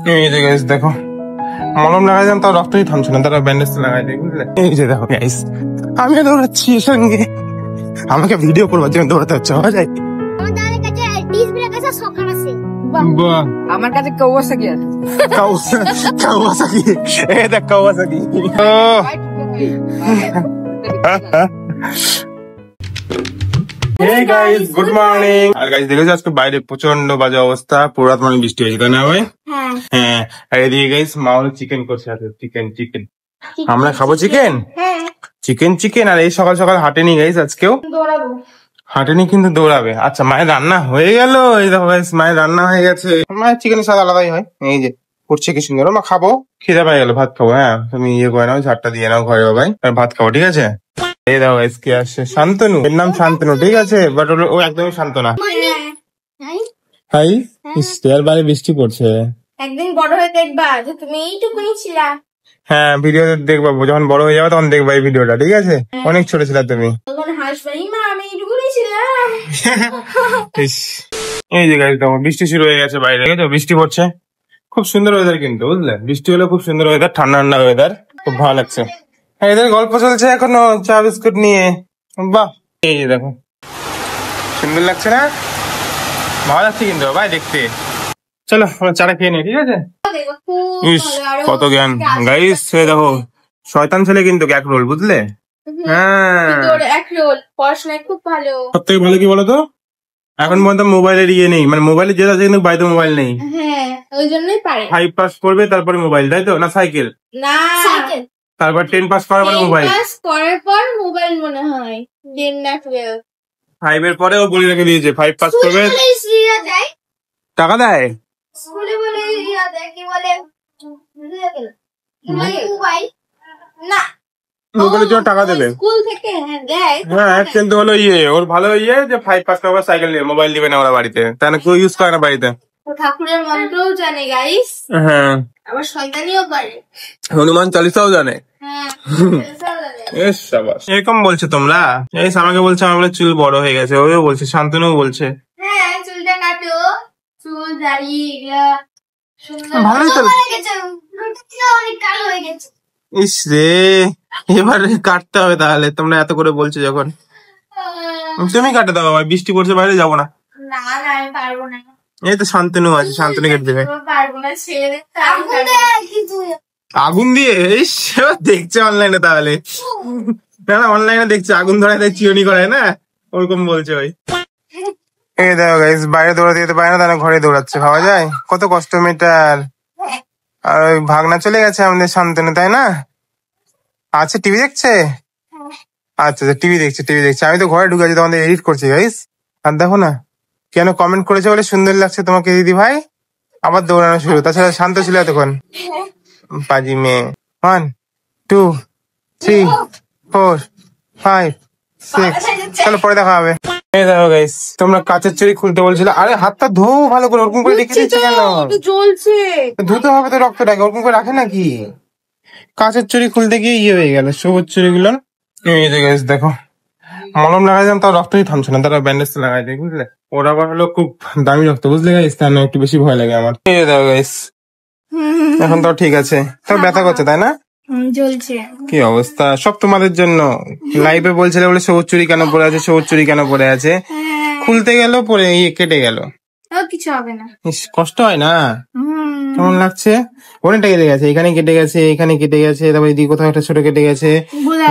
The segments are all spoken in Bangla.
এই যে গাইস দেখো, মলম লাগাই যান তাও রক্তই থামছে না, তারা ব্যান্ডেজ লাগাই দেয় বুঝলে। এই যে দেখো গাইস, আমি দৌড়াচ্ছি এর সঙ্গে, আমাকে ভিডিও করবার জন্য দৌড়াতে হচ্ছে। হওয়া যায় আমার কাছে কাওয়াসাকি আছে। কাওয়াসাকি, এই দেখ Kawasaki. Hey guys, good morning. আর গাইস দেখেছো আজকে বাইরে প্রচন্ড বাজে অবস্থা, পুরো রাত মানে বৃষ্টি হয়েছে তাই না ভাই? হ্যাঁ। আর এদিকে গাইস মা হলো চিকেন করছে, চিকেন আমরা খাবো চিকেন। চিকেন আর এই সকাল সকাল হাঁটেনি গাইস, আজকেও হাঁটেনি কিন্তু দৌড়াবে। আচ্ছা মায়ের রান্না হয়ে গেল, এই দেখো গাইস মায়ের রান্না হয়ে গেছে। মায়ের চিকেনের স্বাদ আলাদাই হয়। এই যে করছে কি সুন্দর, মা খাবো, খিদে পাই গেল, ভাত খাবো। হ্যাঁ তুমি ইয়ে করে নাও, ঝাড়টা দিয়ে নাও ঘরে বাবাই, আর ভাত খাবো ঠিক আছে। এই দেখো গাইস কে আসছে, শান্তনু, এর নাম শান্তনু ঠিক আছে, বাট ও একদমই শান্ত না। হাই, এর বাইরে বৃষ্টি পড়ছে। একদিন বড় হয়ে দেখবা যে তুমি এইটুকুনি ছিলা। হ্যাঁ ভিডিও দেখবো, যখন বড় হয়ে যাবে তখন দেখবা এই ভিডিওটা ঠিক আছে। অনেক ছোট ছিল তুমি, তখন হাসবাই মা আমি এইটুকুনি ছিলাম। এই যে গাইস দেখো বৃষ্টি শুরু হয়ে গেছে বাইরে, ঠিক আছে বৃষ্টি পড়ছে, খুব সুন্দর ওয়েদার কিন্তু বুঝলে, বৃষ্টি হলে খুব সুন্দর ওয়েদার, ঠান্ডা ঠান্ডা ওয়েদার, খুব ভালো লাগছে। এদের গল্প চলছে এখনো চা বিস্কুট নিয়ে, বাহ। এই যে দেখো সুন্দর লাগছে না, ভালো লাগছে কিন্তু ভাই দেখতে। চলো আমরা চাটা খেয়ে নিই ঠিক আছে। ইস কত জ্ঞান গাইস, দেখো শয়তান ছেলে কিন্তু এক রোল বুঝলে। হ্যাঁ এক রোল পড়াশোনায় খুব ভালো। সব থেকে ভালো কি বলতো, এখন পর্যন্ত মোবাইলের ইয়ে নেই, মানে মোবাইলে যেটা আছে কিন্তু বাড়িতে মোবাইল নেই। হ্যাঁ ওই জন্যই পারে। 5 পাস করবে তারপরে মোবাইল, তাই তো না সাইকেল? না সাইকেল। তারপর 10 পাস করার পরে মোবাইল। 10 পাস করার পর মোবাইল মনে হয় 10 না 12। 5 এর পরে ও বলে রেখে দিয়েছে 5 পাস করবে টাকা দেয়। স্কুলে বলে ইয়া দেয় কি বলে মোবাইল না, মোবাইলের জন্য টাকা দেবে স্কুল থেকে। হ্যাঁ দেয়। হ্যাঁ কিন্তু হলো ইয়ে ওর ভালো ইয়ে যে 5 পাস করার পর সাইকেল নিয়ে মোবাইল দিবে না ওরা বাড়িতে, তাই না কেউ ইউজ করে না বাড়িতে। ঠাকুরের মন্ত্রও জানে গাইস। হ্যাঁ আবার শয়তানিও করে, হনুমান চালিসাও জানে। হ্যাঁ এস শাবাশ, এরকম বলছো তোমরা। এই আমাকে বলছে আমার বলে চুল বড় হয়ে গেছে, ওও বলছে, শান্তনুও বলছে। হ্যাঁ চুলটা কাটো, চুল দাড়ি এগুলা সুন্দর ভালোই তো হয়ে গেছে, অনেক কালো হয়ে গেছে। ইস রে, এবারে কাটতে হবে তাহলে, তোমরা এত করে বলছো যখন। তুমি কাটে দাও বাবা, বৃষ্টি পড়ছে বাইরে যাবো না। না না আমি পারবো না। এই তো শান্তনু আছে, শান্তনু কেটে দেবে। পারবো না, ছেড়ে দে। আগুন দিয়ে দেখছে অনলাইনে, তাহলে না অনলাইনে দেখছে আগুন ধরায় তাই চিরনি করায় না, ওরকম বলছে ওই। এই দেখো গাইস বাইরে দৌড়াতে যেতে পারে না, তাহলে ঘরে দৌড়াচ্ছে, ভাবা যায় কত কষ্ট মেয়েটার। আর ওই ভাগনা চলে গেছে আমাদের শান্তনু, তাই না? আচ্ছা টিভি দেখছে, আচ্ছা টিভি দেখছে। আমি তো ঘরে ঢুকে আছি, তোমাদের এডিট করছি গাইস। আর দেখো না কেন কমেন্ট করেছে বলে সুন্দর লাগছে তোমাকে দিদি ভাই, আবার দৌড়ানো শুরু। তাছাড়া শান্ত ছিল এতক্ষণ, পাজি মেয়ে। 1 2 3 4 5 6, চলো পরে দেখা হবে। এই দেখো গাইস তোমরা কাঁচের চুড়ি খুলতে বলছিলে, আরে হাতটা ধো ভালো করে, ওরকম করে রেখে দিচ্ছে কেন? জ্বলছে, ধুতে হবে তো, রক্তটাকে ওরকম করে রাখে নাকি? কাঁচের চুড়ি খুলতে গিয়ে ইয়ে হয়ে গেল, সবুজ চুড়ি গুলো। এই যে গাইস দেখো, মলম লাগাই যান তাও রক্তই থামছে না, তারা ব্যান্ডেজ লাগাই দেয় বুঝলে। ওরা আবার হলো খুব দামি রক্ত বুঝলে গাইস, তার একটু বেশি ভয় লাগে আমার। এই দেখো গাইস এখন তো ঠিক আছে, তাও ব্যথা করছে তাই না? জ্বলছে। কি অবস্থা, সব তোমাদের জন্য। লাইভে বলছিলে বলে সবুজ চুড়ি কেন পরে আছে, সবুজ চুড়ি কেন পরে আছে, খুলতে গেল পরে ইয়ে কেটে গেল। কিছু হবে না, কষ্ট হয় না? কেমন লাগছে? অনেকটা কেটে গেছে, এখানে কেটে গেছে, এখানে কেটে গেছে, তারপর এদিকে কোথাও একটা ছোট কেটে গেছে,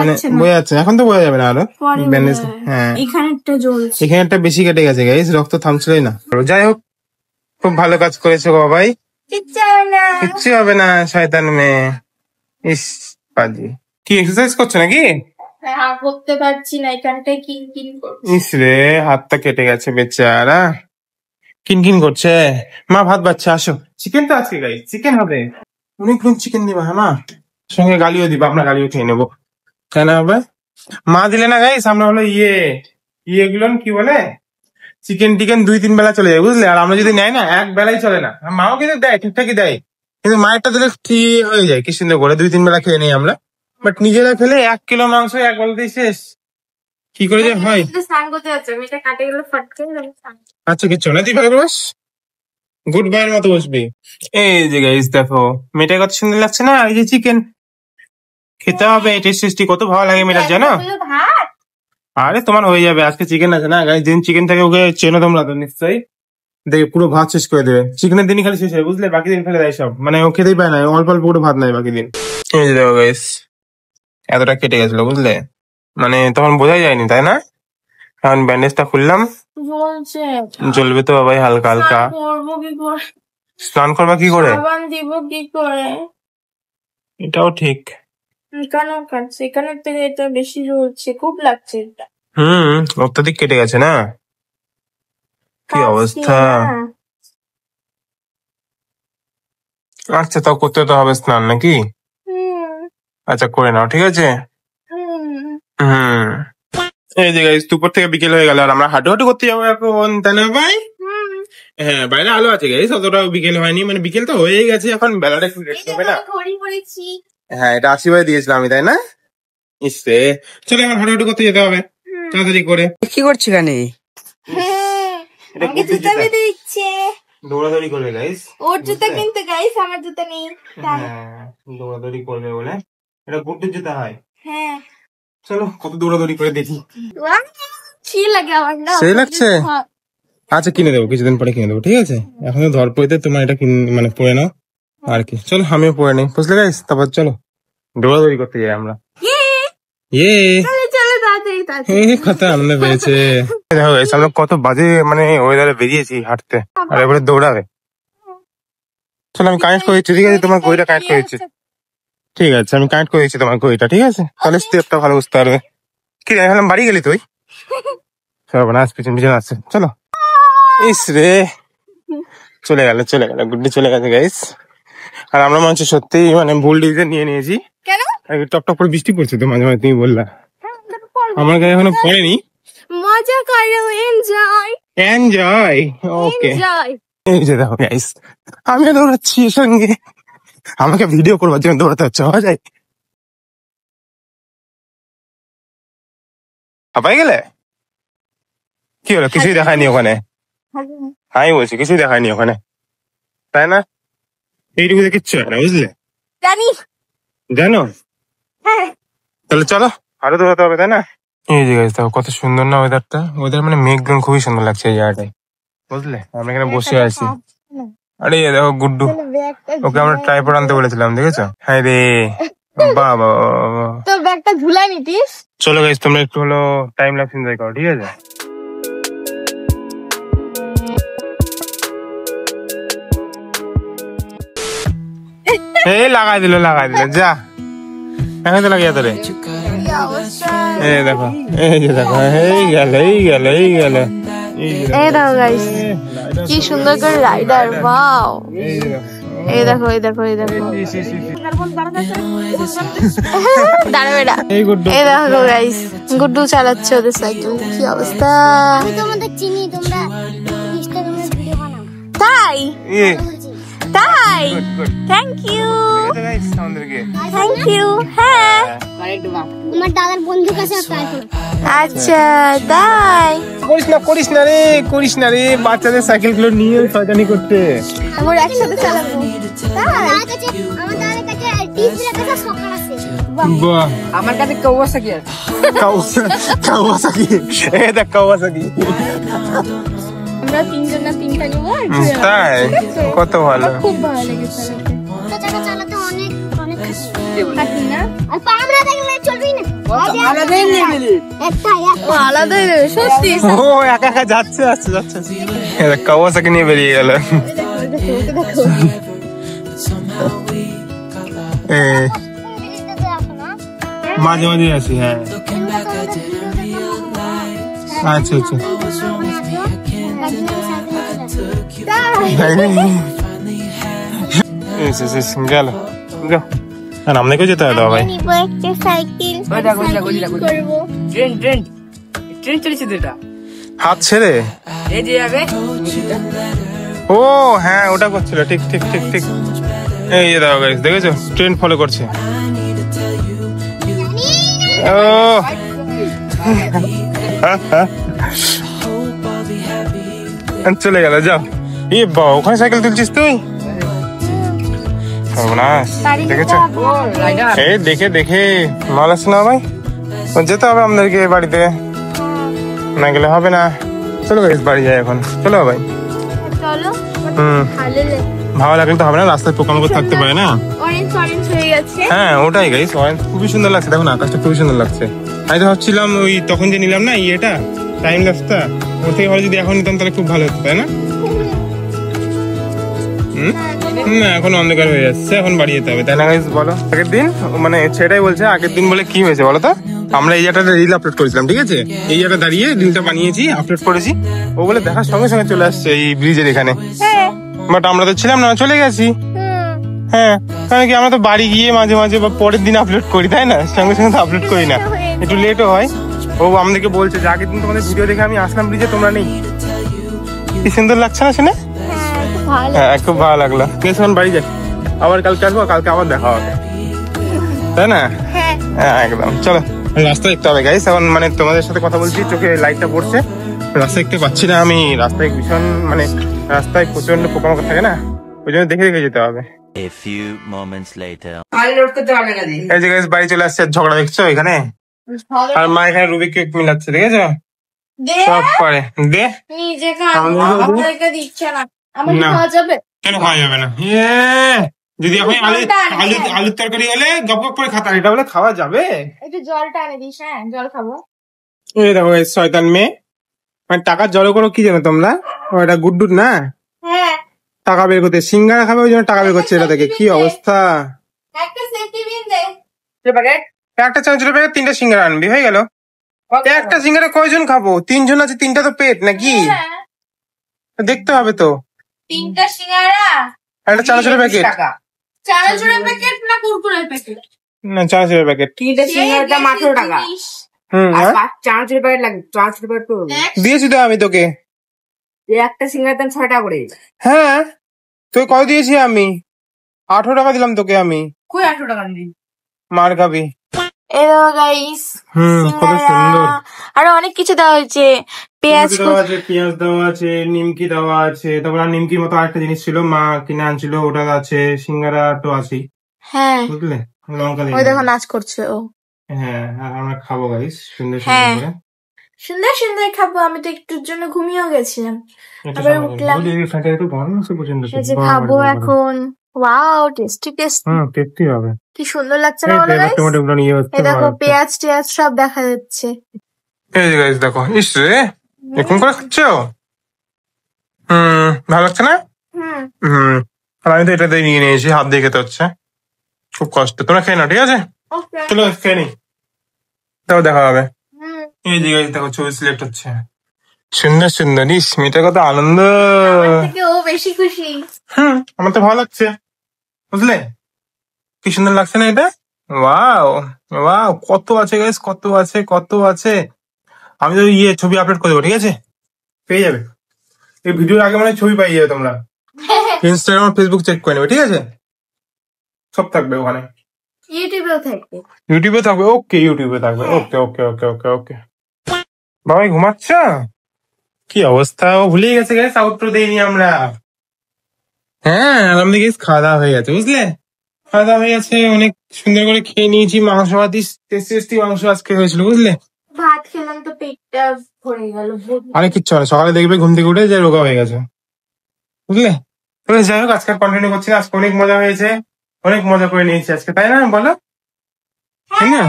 মানে বোঝা যাচ্ছে, এখন তো বোঝা যাবে না আরো ব্যান্ডেজ। হ্যাঁ এখানে একটা বেশি কেটে গেছে গাইস, রক্ত থামছিলই না। যাই হোক খুব ভালো কাজ করেছো বাবাই, কিচ্ছু হবে না শয়তান মেয়ে। ইস পাজি, কি এক্সারসাইজ করছো নাকি? করতে পারছি না, এখানটায় কিনকিন করছে। ইস রে হাতটা কেটে গেছে বেচারা, কিনকিন করছে। মা ভাত বাচ্চা আসো, চিকেন তো আজকে গাইস, চিকেন হবে, অনেকক্ষণ চিকেন দিবা। হ্যাঁ মা, সঙ্গে গালিও দিবা, আমরা গালিও খেয়ে নেবো, কেন হবে? মা দিলে না গাইস, আমরা হলো ইয়েগুলো কি বলে চিকেন টিকেন 2-3 বেলা চলে যায় বুঝলে, আর আমরা যদি নেয় না এক বেলাই চলে না। মাও কিন্তু দেয়, ঠিকঠাকই দেয়, কিন্তু মায়েরটা দিলে ঠিক হয়ে যায় কি সুন্দর করে, 2-3 বেলা খেয়ে নেই আমরা। বাট নিজেরা খেলে 1 কিলো মাংস এক বেলাতেই শেষ, কি করে যে হয়। স্নান করতে যাচ্ছে, আমি এটা কাটে গেলে ফট করে। আচ্ছা কিচ্ছু না, তুই ভালো বাস। গুড বাইয়ের মতো বসবি। এই যে গাইস দেখো মেয়েটা কত সুন্দর লাগছে না, এই যে চিকেন খেতে হবে, টেস্টি কত ভালো লাগে মেয়েটার জানো। ভাত আরে তোমার হয়ে যাবে, আজকে চিকেন আছে না গাইস, দিন চিকেন থাকে ওকে চেনো তোমরা তো নিশ্চয়ই, দেখে পুরো ভাত শেষ করে দেবে, চিকেনের দিনই খালি শেষ হয় বুঝলে, বাকি দিন ফেলে দেয় সব, মানে ও খেতেই পায় না, অল্প অল্প করে ভাত নেয় বাকি দিন। এই যে দেখো গাইস এতটা কেটে গেছিল বুঝলে, মানে তখন বোঝাই যায়নি তাই না। এখন ব্যান্ডেজটা খুললাম, জ্বলছে। জ্বলবে তো বাবাই হালকা হালকা। করবো কি করে? স্নান করবা কি করে? সাবান দিব কি করে? এটাও ঠিক। কেন কাটছে? এখানের থেকে এটা বেশি জ্বলছে, খুব লাগছে এটা। অত্যাধিক কেটে গেছে না, কি অবস্থা। আচ্ছা তাও করতে তো হবে স্নান নাকি? আচ্ছা করে নাও ঠিক আছে। এই যে গাইস দুপুর থেকে বিকেল হয়ে গেল আর আমরা হাঁটু করতে যাবো এখন, তাই না ভাই? হ্যাঁ বাইরে আলো আছে গাইস, অতটা বিকেল হয়নি, মানে বিকেল তো হয়েই গেছে, এখন বেলাটা একটু রেস্ট হবে না। হ্যাঁ এটা আশীর্বাদ দিয়েছিলাম আমি তাই না। ইসে চলো এখন হাঁটু করতে যেতে হবে তাড়াতাড়ি করে। কি করছি কানে? এটা আমাকে জুতা বেঁধে দিচ্ছে, দৌড়াদৌড়ি করবে গাইস। ওর জুতা কিনতে গাইস, আমার জুতা নেই। হ্যাঁ দৌড়াদৌড়ি করবে বলে, এটা গুড্ডুর জুতা হয়। হ্যাঁ চলো কত দৌড়াদৌড়ি করে দেখি। কি লাগে আমার না, সেই লাগছে। আচ্ছা কিনে দেবো, কিছুদিন পরে কিনে দেবো ঠিক আছে, এখন তো ধর পড়তে তোমার এটা মানে পরে নাও আর কি। চলো আমিও পরে নেই বুঝলে গাইস, তারপর চলো দৌড়াদৌড়ি করতে যাই আমরা। ইয়ে চলো তাড়াতাড়ি কত আনন্দ পেয়েছে। দেখো গাইস আমরা কত বাজে মানে ওয়েদারে বেরিয়েছি হাঁটতে, আর এবারে দৌড়াবে। চলো আমি কানেক্ট করে দিচ্ছি ঠিক আছে, তোমার ঘড়িটা কানেক্ট করে দিচ্ছি। ঠিক আছে আমি কানেক্ট করে দিচ্ছি তোমার ঘড়িটা ঠিক আছে, তাহলে স্টেপটা ভালো বুঝতে পারবে। কি রে ভাবলাম বাড়ি গেলি তুই, সর্বনাশ পিছন পিছন আসছে। চলো ইস রে চলে গেল গুড্ডি চলে গেছে গাইস। আর আমরা মনে হচ্ছে সত্যি মানে ভুল ডিসিশন নিয়ে নিয়েছি। কেন? টপ করে বৃষ্টি পড়ছে তো মাঝে মাঝে, তুমি বললা আমার গায়ে এখনো পড়েনি। মজা করো, এনজয় ওকে। এনজয়। এই যে দেখো গাইস আমিও দৌড়াচ্ছি এর সঙ্গে, আমাকে ভিডিও করবার জন্য দৌড়াতে হচ্ছে, হওয়া যায়। হাঁপাই গেলে কি হলো, কিছুই দেখায়নি ওখানে। আমি বলছি কিছুই দেখায়নি ওখানে তাই না, এইটুকু কিচ্ছু হয় না বুঝলে। জানি জানো হ্যাঁ। তাহলে চলো আরো দৌড়াতে হবে তাই না। এই যে গাইস দেখো কত সুন্দর না ওয়েদারটা, ওয়েদার মানে মেঘগুলো খুবই সুন্দর লাগছে এই জায়গাটায় বুঝলে, আমরা এখানে বসে আছি। আরে দেখো গুড্ডু, ওকে আমরা ট্রাইপড আনতে বলেছিলাম দেখেছো। হ্যাঁ রে বাবা, তোর ব্যাগটা ঝুলাই নিতিস। চলো গাইস তোমরা একটু হলো টাইম ল্যাপস এনজয় করো ঠিক আছে। এই লাগাই দিল যা, এখন তো লাগিয়ে তোরে। এই দেখো এই যে দেখো এই গেল এই দেখো গাইস কি সুন্দর করে রাইডার, ওয়াও। এই দেখো দাঁড়াবেটা। এই দেখো গাইস গুড্ডু চালাচ্ছে ওদের সাইকেল, কি অবস্থা। আমি তোমাদের চিনি, তোমরা ইনস্টাগ্রামে ভিডিও বানাও। তাই থ্যাংক ইউ হ্যাঁ। আমার দাদার বন্ধুর কাছে ট্রাই করো। আচ্ছা তাই করিস না রে বাচ্চাদের সাইকেল গুলো নিয়ে শয়তানি করতে। আমরা একসাথে চালাবো। আমার দাদার কাছে ডিসপ্লে কাছে সকার আছে। বাহ আমার কাছে কাওয়াসাকি আছে। কাওয়াসাকি এই দেখ কাওয়াসাকি। আমরা তিনটা নিবো। তাই কত ভালো, খুব ভালো লেগেছে। চাকা চালাতে অনেক খাটি না, আর পাম না থাকলে চলবেই না। আলাদাই লেভেল। আলাদা সত্যি। ও একা যাচ্ছে কাওয়াসাকি নিয়ে বেরিয়ে গেল। মাঝে মাঝে আসি। হ্যাঁ আচ্ছা গেল আর আপনাকেও যেতে হবে ভাই। ট্রেন চলেছে তো এটা। হাত ছেড়ে এই যে যাবে। ও হ্যাঁ ওটা করছিল, ঠিক এই যে দাও গাইস দেখেছো ট্রেন ফলো করছে। ও চলে গেল, যাও বা ওখানে সাইকেল তুলছিস তুই? সর্বনাশ, দেখেছো? এই দেখে দেখে ভালো লাগছে না ভাই? যেতে হবে আমাদেরকে বাড়িতে, না গেলে হবে না। চলো গাইস বাড়ি যাই এখন, চলো ভাই। চলো। ভালো লাগলে তো হবে না, রাস্তায় পোকামাকড় থাকতে পারে না। অরেঞ্জ অরেঞ্জ হয়ে গেছে। হ্যাঁ ওটাই গাইস, খুবই সুন্দর লাগছে। দেখুন আকাশটা খুবই সুন্দর লাগছে। আমি তো ভাবছিলাম ওই তখন যে নিলাম না ইয়েটা টাইম ল্যাপসটা, ওর থেকে ভালো যদি এখন নিতাম তাহলে খুব ভালো হতো, তাই না? না এখন অন্ধকার হয়ে যাচ্ছে, এখন বাড়ি যেতে হবে, তাই না গাইস বলো? আগের দিন মানে সেটাই বলছে, আগের দিন বলে কি হয়েছে বলো তো? আমরা এই জায়গাটা রিল আপলোড করেছিলাম, ঠিক আছে? এই জায়গাটা দাঁড়িয়ে রিলটা বানিয়েছি, আপলোড করেছি। ও বলে দেখার সঙ্গে সঙ্গে চলে আসছে এই ব্রিজের এখানে। বাট আমরা তো ছিলাম না, চলে গেছি। হ্যাঁ কারণ কি আমরা তো বাড়ি গিয়ে মাঝে মাঝে বা পরের দিন আপলোড করি, তাই না? সঙ্গে সঙ্গে তো আপলোড করি না, একটু লেটও হয়। ও আমাদেরকে বলছে যে আগের দিন তোমাদের ভিডিও দেখে আমি আসলাম ব্রিজে, তোমরা নেই। কি সুন্দর লাগছে না শুনে? হ্যাঁ খুব ভালো লাগলো। এখন বাড়ি যাই, আবার কালকে আসবো, কালকে আবার দেখা হবে, তাই না? হ্যাঁ একদম। চলো রাস্তা দেখতে হবে গাইস, এখন মানে তোমাদের সাথে কথা বলছি, চোখে লাইটটা পড়ছে, রাস্তা দেখতে পাচ্ছি না আমি। রাস্তায় ভীষণ মানে রাস্তায় প্রচন্ড পোকামাকড় থাকে না, ওই জন্য দেখে দেখে যেতে হবে। A few moments later. এই যে গাইস বাড়ি চলে আসছে, ঝগড়া দেখছো এখানে? আর মা এখানে রুবিক কেক মিলাচ্ছে, দেখেছো? সব পারে দে, নিজে আমাদেরকে দিচ্ছে না। আমাকে না। খাওয়া যাবে? কেন খাওয়া যাবে না? যদি এখন আলুর তরকারি হলে গপ গপ করে খাতা, এটা বলে খাওয়া যাবে? একটু জলটা এনে দিস। হ্যাঁ জল খাবো। এই দেখো এই শয়তান মেয়ে, মানে টাকার জড়ো করো কি জানো তোমরা? ও এটা গুড্ডুর না, হ্যাঁ টাকা বের করতে সিঙ্গারা খাবে ওই জন্য টাকা বের করছে। এটা দেখে কি অবস্থা। একটা সেফটি পিন দে। একটা চানাচুরের প্যাকেট 3টা সিঙ্গারা আনবি, হয়ে গেল। একটা সিঙ্গারা কয়জন খাবো? 3 জন আছে, 3টা তো পেট নাকি? দেখতে হবে তো। 3টা সিঙ্গারা, একটা চানাচুরের প্যাকেট, চানাচুরের প্যাকেট না কুরকুরের প্যাকেট? না চানাচুরের প্যাকেট। 3টা সিঙ্গারাটা মাত্র টাকা। আর 5 চানাচুরের প্যাকেট লাগে, চানাচুরের প্যাকেট তো দিয়েছি তো আমি তোকে। একটা সিঙ্গারার দাম 6 টাকা করে। হ্যাঁ তুই কত দিয়েছি আমি? 18 টাকা দিলাম তোকে আমি। কই 8 টাকা দিবি? মার খাবি। এই দেখো গাইস, কত সুন্দর। আরো অনেক কিছু দেওয়া হয়েছে। পেঁয়াজ দেওয়া আছে, পেঁয়াজ দেওয়া আছে, নিমকি দেওয়া আছে, তারপর আর নিমকির মতো আরেকটা জিনিস ছিল মা কিনে আনছিল, ওটা আছে, সিঙ্গারা তো আছে। হ্যাঁ বুঝলে, লঙ্কা ওই দিয়ে। দেখো নাচ করছে ও। হ্যাঁ আর আমরা খাবো গাইস সুন্দর হ্যাঁ। সুন্দর করে। সুন্দর সুন্দর খাবো। আমি তো একটুর জন্য ঘুমিয়েও গেছিলাম। এটা আবার খাবো। উঠলাম। বলি, এই ফ্যানটা একটু গরম আছে পর্যন্ত। এই যে খাবো এখন। ওয়াও টেস্টি টেস্টি, টেস্টি হবে। কি সুন্দর লাগছে না এই বলো দেখো গাইস? টমেটো গুলো নিয়ে হচ্ছে। এই দেখো পেঁয়াজ টেয়াজ সব দেখা যাচ্ছে। এই যে গাইস দেখো, ইস রে এরকম করে খাচ্ছো? ভালো লাগছে না? আর আমি তো এটাতে নিয়ে নিয়েছি, হাত দিয়ে খেতে হচ্ছে, খুব কষ্ট। তোমরা খেয়ে নাও, ঠিক আছে? চলো খেয়ে নি, তাও দেখা হবে। এই যে গাইস দেখো ছবি সিলেক্ট হচ্ছে, সুন্দর সুন্দর। ইস মেয়েটার কত আনন্দ। আমার থেকে ও বেশি খুশি। আমার তো ভালো লাগছে, বুঝলে কি সুন্দর লাগছে না এটা? ওয়াও ওয়াও, কত আছে গাইস, কত আছে কত আছে। আমি তো ছবি আপলোড করে দেবো, ঠিক আছে? পেয়ে যাবে এই ভিডিওর আগে, মানে ছবি পাই যাবে তোমরা। ইনস্টাগ্রাম ফেসবুক চেক করে নেবে, ঠিক আছে? সব থাকবে ওখানে। ইউটিউবেও থাকবে। ইউটিউবে থাকবে, ওকে ইউটিউবে থাকবে, ওকে ওকে ওকে ওকে ওকে। বাবাই ঘুমাচ্ছ? কি অবস্থা, ও ভুলেই গেছে গাইস, আউটরো দেইনি আমরা। হ্যাঁ আমাদের গাইস খাওয়া দাওয়া হয়ে গেছে, বুঝলে? খাওয়া দাওয়া হয়ে গেছে, অনেক সুন্দর করে খেয়ে নিয়েছি। মাংস ভাত, টেস্টি মাংস আজকে হয়েছিল, বুঝলে? ভাত খেলাম তো পেটটা ভরে গেল। আরে কিচ্ছু না, সকালে দেখবে ঘুম থেকে উঠে যে রোগা হয়ে গেছে, বুঝলে? তবে যাই হোক আজকে কন্টিনিউ করছি না, আজকে অনেক মজা হয়েছে, অনেক মজা করে নিয়েছি আজকে, তাই না বলো? তাই না?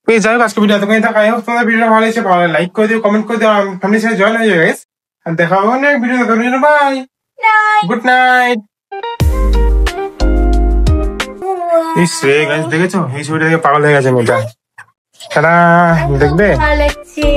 যাই হোক আজকে ভিডিও এতক্ষণ থাকা। হোক তোমাদের ভিডিওটা ভালো হয়েছে, ভালো লাইক করে দিও, কমেন্ট করে দিও, ফ্যামিলির সাথে জয়েন হয়ে যাবে গাইস। আর দেখা হবে অনেক ভিডিও। Bye, good night. ইস রে গাইস দেখেছো, এই ছবিটা দেখে পাগল হয়ে গেছে মেয়েটা। তারা দেখবে ভালো লাগছে।